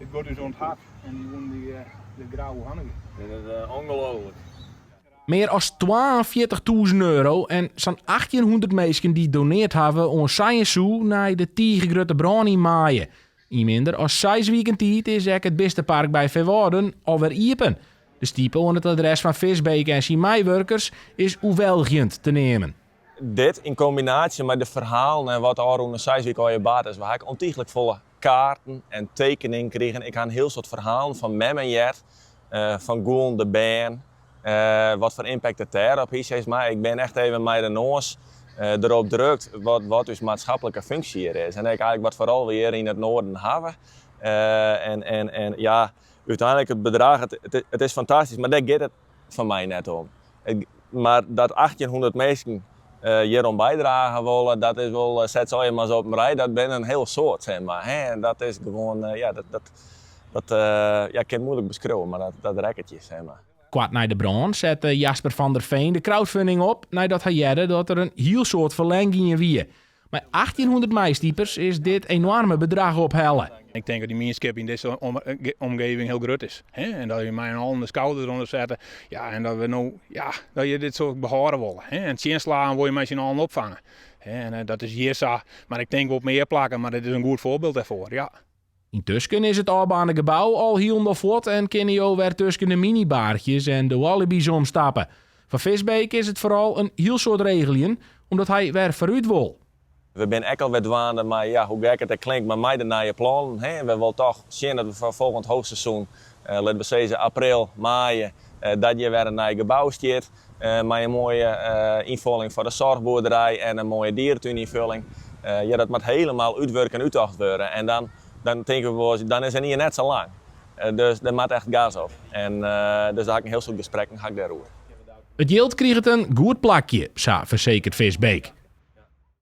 Het wordt dus onthard en die doen de grauwe hangen. Dit is ongelooflijk. Meer dan €42.000 en zo'n 1800 mensen die doneerd hebben om Science naar de Tiegergrote brand in maaien. In minder als 6 weken tijd is het beste park bij Verwoorden alweer iepen. De stiepe onder het adres van Visbeek en zijn meewerkers is oevelgend te nemen. Dit in combinatie met de verhalen en wat er rond de 6 weken al je baat is, waar ik ontiegelijk volle kaarten en tekeningen kreeg. Ik had een heel soort verhalen van Mem en Jet, van Goen de band, wat voor impact het daarop heeft. Maar ik ben echt even met de noos erop drukt wat dus maatschappelijke functie hier is. En ik eigenlijk wat vooral weer in het noorden hebben. En ja, uiteindelijk het bedrag, het is fantastisch, maar daar gaat het van mij net om. Maar dat 1800 mensen hierom bijdragen willen, dat is wel, zet zo je maar zo op een rij, dat ben een heel soort, zeg maar. Hè? En dat is gewoon, ik kan het moeilijk beschrijven, maar dat rekkertje, zeg maar. Kwart na de brand zette Jasper van der Veen de crowdfunding op nadat hij jette dat er een heel soort verlenging wie. Maar 1800 meisdiepers is dit enorme bedrag ophellen. Ik denk dat die meerskip in deze omgeving heel groot is. Hè? En dat je mij een handen schouders eronder zetten. Ja, en dat we nou, ja, dat je dit soort behoren willen. Hè? En het slaan wil je met je handen opvangen. Hè? En dat is hier zo. Maar ik denk op meer plakken, maar dit is een goed voorbeeld daarvoor, ja. Intussen is het albane gebouw al heel vlot en kan je weer tussen de minibaartjes en de wallabies omstappen. Van Visbeek is het vooral een heel soort regelingen, omdat hij weer vooruit wil. We zijn echt al wat dwaande, maar ja, hoe gek het klinkt, maar mij de nieuwe plannen. We willen toch zien dat we voor volgend hoogseizoen, laten we zeggen april, mei, dat je weer een nieuw gebouw staat. Met een mooie invulling voor de zorgboerderij en een mooie dierentuininvulling. Ja, dat moet helemaal uitwerken en uitdacht worden. En dan denken we, dan is het niet net zo lang. Dus er moet echt gas op. En dus daar heb ik een heel soort gesprekken daarover. Het geld kreeg het een goed plakje, zo verzekert Visbeek.